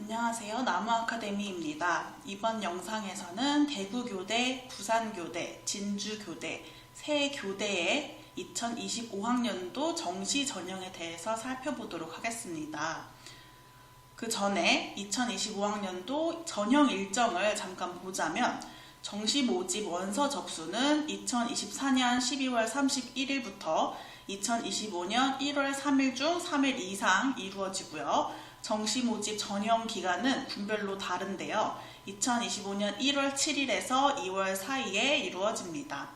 안녕하세요. 나무아카데미입니다. 이번 영상에서는 대구교대, 부산교대, 진주교대 세 교대의 2025학년도 정시 전형에 대해서 살펴보도록 하겠습니다. 그 전에 2025학년도 전형 일정을 잠깐 보자면 정시 모집 원서 접수는 2024년 12월 31일부터 2025년 1월 3일 중 3일 이상 이루어지고요. 정시 모집 전형 기간은 군별로 다른데요. 2025년 1월 7일에서 2월 사이에 이루어집니다.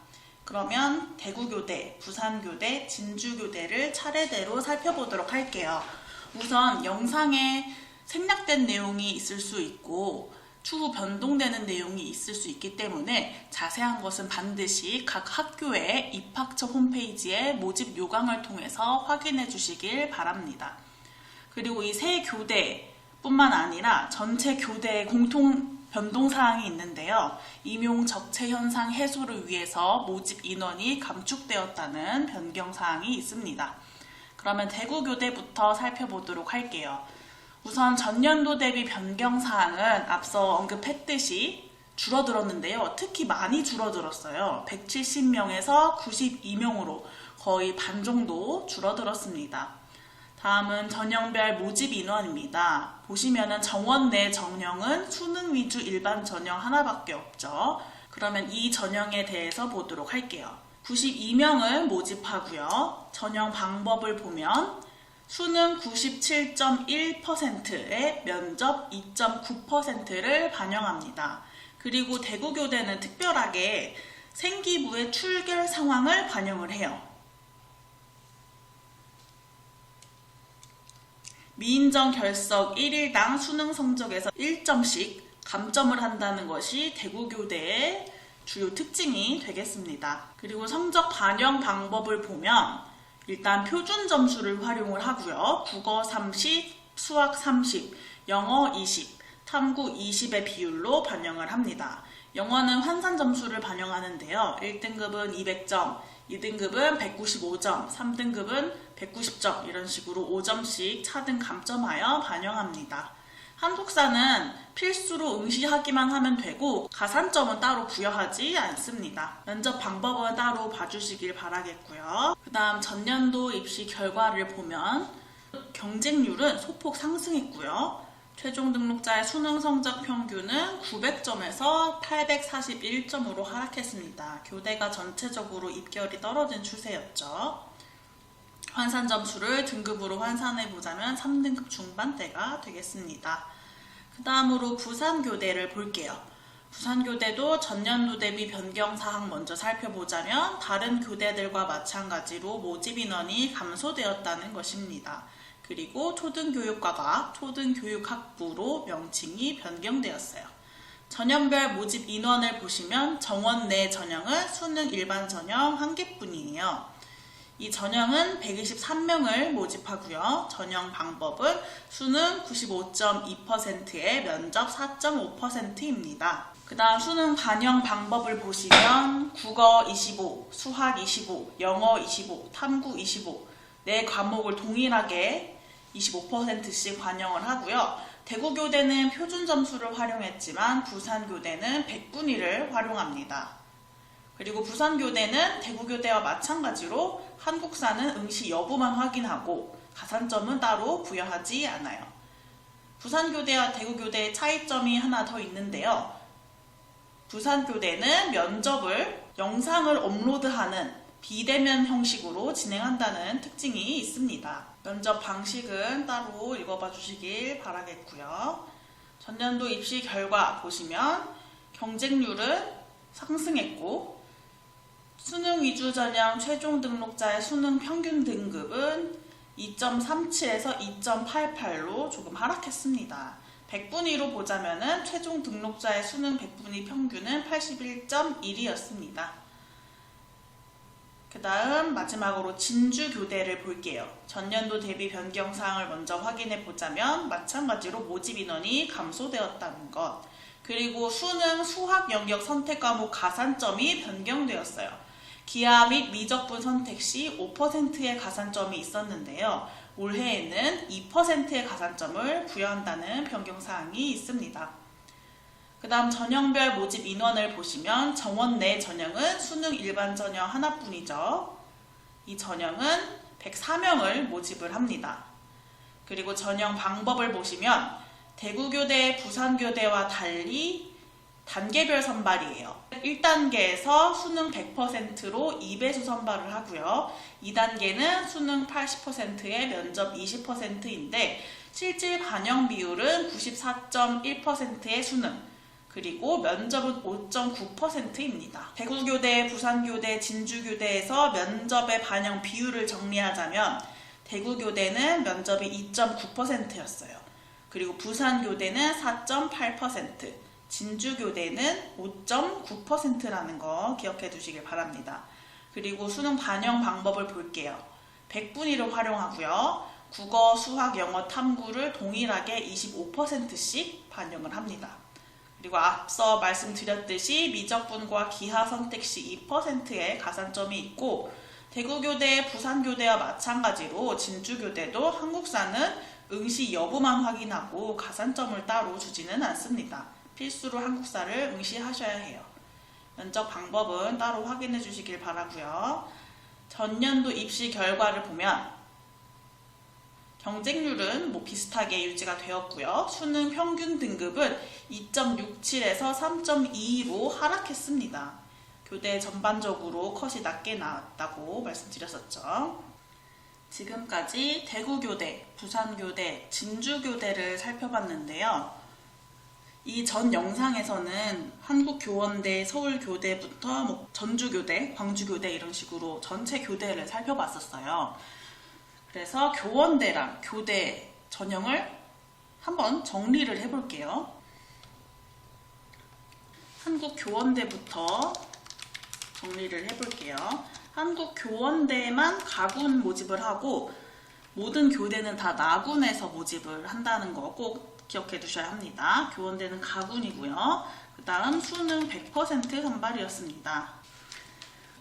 그러면 대구교대, 부산교대, 진주교대를 차례대로 살펴보도록 할게요. 우선 영상에 생략된 내용이 있을 수 있고 추후 변동되는 내용이 있을 수 있기 때문에 자세한 것은 반드시 각 학교의 입학처 홈페이지에 모집 요강을 통해서 확인해 주시길 바랍니다. 그리고 이 세 교대뿐만 아니라 전체 교대의 공통 변동사항이 있는데요. 임용 적체 현상 해소를 위해서 모집 인원이 감축되었다는 변경사항이 있습니다. 그러면 대구교대부터 살펴보도록 할게요. 우선 전년도 대비 변경사항은 앞서 언급했듯이 줄어들었는데요. 특히 많이 줄어들었어요. 170명에서 92명으로 거의 반 정도 줄어들었습니다. 다음은 전형별 모집 인원입니다. 보시면은 정원 내 전형은 수능 위주 일반 전형 하나밖에 없죠. 그러면 이 전형에 대해서 보도록 할게요. 92명을 모집하고요. 전형 방법을 보면 수능 97.1%에 면접 2.9%를 반영합니다. 그리고 대구교대는 특별하게 생기부의 출결 상황을 반영을 해요. 미인정 결석 1일당 수능 성적에서 1점씩 감점을 한다는 것이 대구교대의 주요 특징이 되겠습니다. 그리고 성적 반영 방법을 보면 일단 표준 점수를 활용을 하고요. 국어 30, 수학 30, 영어 20, 탐구 20의 비율로 반영을 합니다. 영어는 환산 점수를 반영하는데요. 1등급은 200점, 2등급은 195점, 3등급은 190점 이런 식으로 5점씩 차등 감점하여 반영합니다. 한국사는 필수로 응시하기만 하면 되고 가산점은 따로 부여하지 않습니다. 면접 방법은 따로 봐주시길 바라겠고요. 그 다음 전년도 입시 결과를 보면 경쟁률은 소폭 상승했고요. 최종 등록자의 수능 성적 평균은 900점에서 841점으로 하락했습니다. 교대가 전체적으로 입결이 떨어진 추세였죠. 환산 점수를 등급으로 환산해보자면 3등급 중반대가 되겠습니다. 그 다음으로 부산교대를 볼게요. 부산교대도 전년도 대비 변경사항 먼저 살펴보자면 다른 교대들과 마찬가지로 모집 인원이 감소되었다는 것입니다. 그리고 초등교육과가 초등교육학부로 명칭이 변경되었어요. 전형별 모집 인원을 보시면 정원 내 전형은 수능 일반 전형 1개뿐이에요. 이 전형은 123명을 모집하고요. 전형 방법은 수능 95.2%에 면접 4.5%입니다. 그 다음 수능 반영 방법을 보시면 국어 25, 수학 25, 영어 25, 탐구 25 네 과목을 동일하게 25%씩 반영을 하고요. 대구교대는 표준 점수를 활용했지만 부산교대는 100분위를 활용합니다. 그리고 부산교대는 대구교대와 마찬가지로 한국사는 응시 여부만 확인하고 가산점은 따로 부여하지 않아요. 부산교대와 대구교대의 차이점이 하나 더 있는데요. 부산교대는 면접을 영상을 업로드하는 비대면 형식으로 진행한다는 특징이 있습니다. 면접 방식은 따로 읽어봐 주시길 바라겠고요. 전년도 입시 결과 보시면 경쟁률은 상승했고 수능 위주 전형 최종 등록자의 수능 평균 등급은 2.37에서 2.88로 조금 하락했습니다. 100분위로 보자면 최종 등록자의 수능 100분위 평균은 81.1이었습니다. 그 다음 마지막으로 진주교대를 볼게요. 전년도 대비 변경사항을 먼저 확인해 보자면 마찬가지로 모집 인원이 감소되었다는 것, 그리고 수능 수학 영역 선택 과목 가산점이 변경되었어요. 기하 및 미적분 선택 시 5%의 가산점이 있었는데요. 올해에는 2%의 가산점을 부여한다는 변경사항이 있습니다. 그 다음 전형별 모집 인원을 보시면 정원 내 전형은 수능 일반 전형 하나뿐이죠. 이 전형은 104명을 모집을 합니다. 그리고 전형 방법을 보시면 대구교대, 부산교대와 달리 단계별 선발이에요. 1단계에서 수능 100%로 2배수 선발을 하고요. 2단계는 수능 80%에 면접 20%인데 실질 반영 비율은 94.1%의 수능, 그리고 면접은 5.9%입니다. 대구교대, 부산교대, 진주교대에서 면접의 반영 비율을 정리하자면 대구교대는 면접이 2.9%였어요. 그리고 부산교대는 4.8%, 진주교대는 5.9%라는 거 기억해 두시길 바랍니다. 그리고 수능 반영 방법을 볼게요. 100분위를 활용하고요. 국어, 수학, 영어, 탐구를 동일하게 25%씩 반영을 합니다. 그리고 앞서 말씀드렸듯이 미적분과 기하 선택 시 2%의 가산점이 있고 대구교대, 부산교대와 마찬가지로 진주교대도 한국사는 응시 여부만 확인하고 가산점을 따로 주지는 않습니다. 필수로 한국사를 응시하셔야 해요. 면접 방법은 따로 확인해 주시길 바라고요. 전년도 입시 결과를 보면 경쟁률은 비슷하게 유지가 되었고요. 수능 평균 등급은 2.67에서 3.22로 하락했습니다. 교대 전반적으로 컷이 낮게 나왔다고 말씀드렸었죠. 지금까지 대구교대, 부산교대, 진주교대를 살펴봤는데요. 이 전 영상에서는 한국교원대, 서울교대부터 전주교대, 광주교대 이런 식으로 전체 교대를 살펴봤었어요. 그래서 교원대랑 교대 전형을 한번 정리를 해볼게요. 한국교원대부터 정리를 해볼게요. 한국교원대만 가군 모집을 하고 모든 교대는 다 나군에서 모집을 한다는 거 꼭 기억해 두셔야 합니다. 교원대는 가군이고요. 그 다음 수능 100% 선발이었습니다.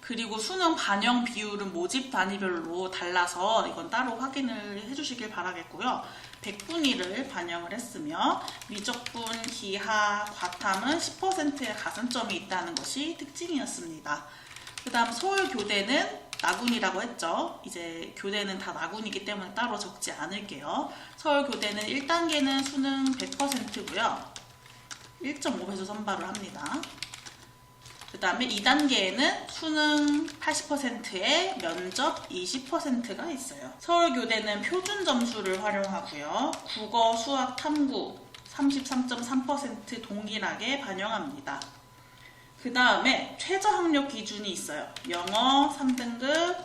그리고 수능 반영 비율은 모집 단위별로 달라서 이건 따로 확인을 해주시길 바라겠고요. 100분위를 반영을 했으며 미적분, 기하, 과탐은 10%의 가산점이 있다는 것이 특징이었습니다. 그 다음 서울교대는 나군이라고 했죠. 이제 교대는 다 나군이기 때문에 따로 적지 않을게요. 서울교대는 1단계는 수능 100%고요. 1.5배수 선발을 합니다. 그 다음에 2단계에는 수능 80%에 면접 20%가 있어요. 서울교대는 표준 점수를 활용하고요. 국어, 수학, 탐구 33.3% 동일하게 반영합니다. 그 다음에 최저 학력 기준이 있어요. 영어 3등급,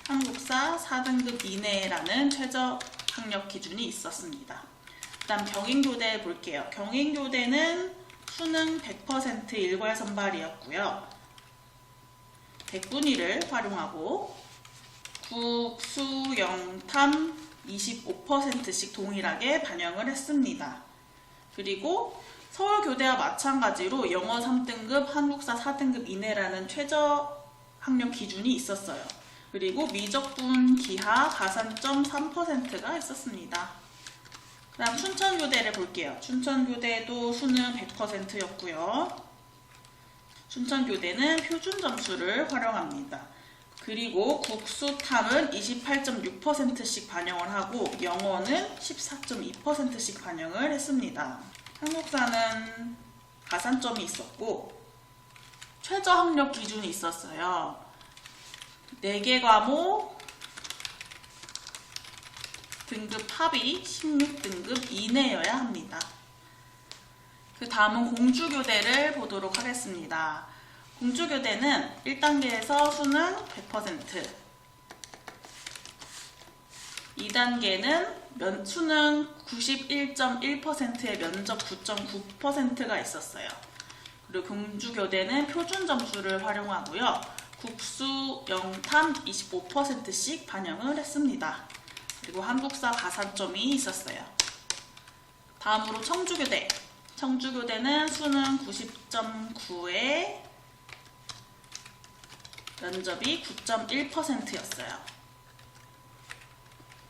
한국사 4등급 이내라는 최저 학력 기준이 있었습니다. 그 다음 경인교대 볼게요. 경인교대는 수능 100% 일괄 선발이었고요. 100분위를 활용하고 국, 수, 영, 탐 25%씩 동일하게 반영을 했습니다. 그리고 서울교대와 마찬가지로 영어 3등급, 한국사 4등급 이내라는 최저 학력 기준이 있었어요. 그리고 미적분, 기하, 가산점 3%가 있었습니다. 그 다음 춘천교대를 볼게요. 춘천교대도 수능 100%였고요. 춘천교대는 표준 점수를 활용합니다. 그리고 국수탐은 28.6%씩 반영을 하고 영어는 14.2%씩 반영을 했습니다. 한국사는 가산점이 있었고 최저 학력 기준이 있었어요. 4개 과목 등급 합이 16등급 이내여야 합니다. 그 다음은 공주교대를 보도록 하겠습니다. 공주교대는 1단계에서 수능 100%, 2단계는 수능 91.1%의 면접 9.9%가 있었어요. 그리고 공주교대는 표준 점수를 활용하고요. 국수, 영탐 25%씩 반영을 했습니다. 그리고 한국사 가산점이 있었어요. 다음으로 청주교대. 청주교대는 수능 90.9에 면접이 9.1%였어요.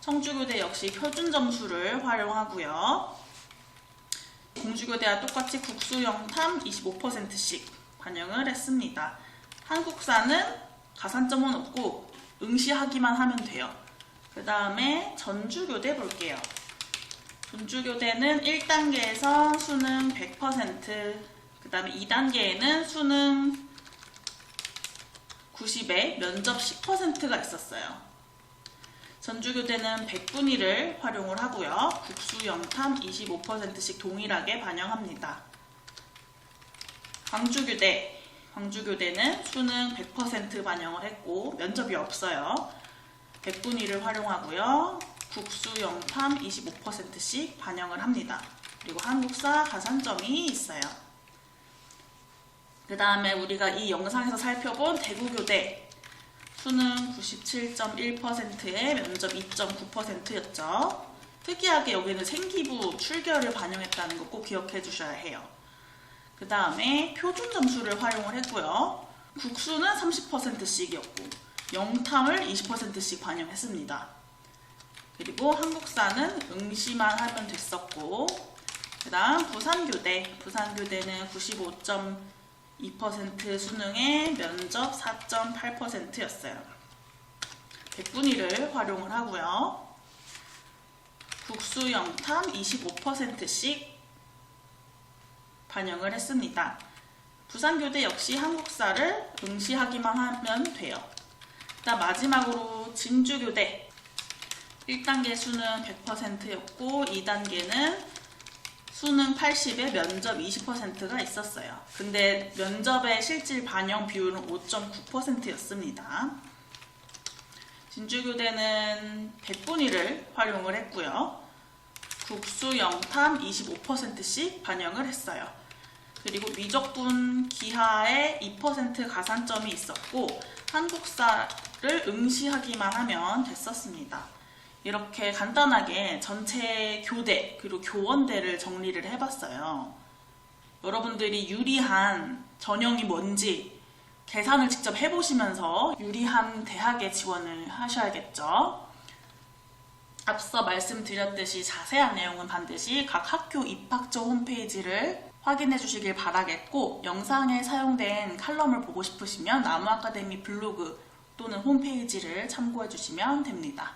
청주교대 역시 표준 점수를 활용하고요. 공주교대와 똑같이 국수 영탐 25%씩 반영을 했습니다. 한국사는 가산점은 없고 응시하기만 하면 돼요. 그 다음에 전주교대 볼게요. 전주교대는 1단계에서 수능 100%, 그 다음에 2단계에는 수능 90에 면접 10%가 있었어요. 전주교대는 100분위를 활용을 하고요. 국수 영탐 25%씩 동일하게 반영합니다. 광주교대는 수능 100% 반영을 했고 면접이 없어요. 100분위를 활용하고요. 국수 영탐 25%씩 반영을 합니다. 그리고 한국사 가산점이 있어요. 그 다음에 우리가 이 영상에서 살펴본 대구교대 수능 97.1%에 면접 2.9%였죠. 특이하게 여기는 생기부 출결을 반영했다는 거 꼭 기억해 주셔야 해요. 그 다음에 표준 점수를 활용을 했고요. 국수는 30%씩이었고 영탐을 20%씩 반영했습니다. 그리고 한국사는 응시만 하면 됐었고, 그 다음 부산교대는 95.2% 수능에 면접 4.8%였어요. 100분위를 활용을 하고요. 국수 영탐 25%씩 반영을 했습니다. 부산교대 역시 한국사를 응시하기만 하면 돼요. 그다음 마지막으로 진주교대 1단계 수능 100%였고 2단계는 수능 80에 면접 20%가 있었어요. 근데 면접의 실질 반영 비율은 5.9%였습니다. 진주교대는 100분위를 활용을 했고요. 국수 영탐 25%씩 반영을 했어요. 그리고 미적분 기하에 2% 가산점이 있었고 한국사를 응시하기만 하면 됐었습니다. 이렇게 간단하게 전체 교대 그리고 교원대를 정리를 해봤어요. 여러분들이 유리한 전형이 뭔지 계산을 직접 해보시면서 유리한 대학에 지원을 하셔야겠죠. 앞서 말씀드렸듯이 자세한 내용은 반드시 각 학교 입학처 홈페이지를 확인해 주시길 바라겠고, 영상에 사용된 칼럼을 보고 싶으시면 나무아카데미 블로그 또는 홈페이지를 참고해 주시면 됩니다.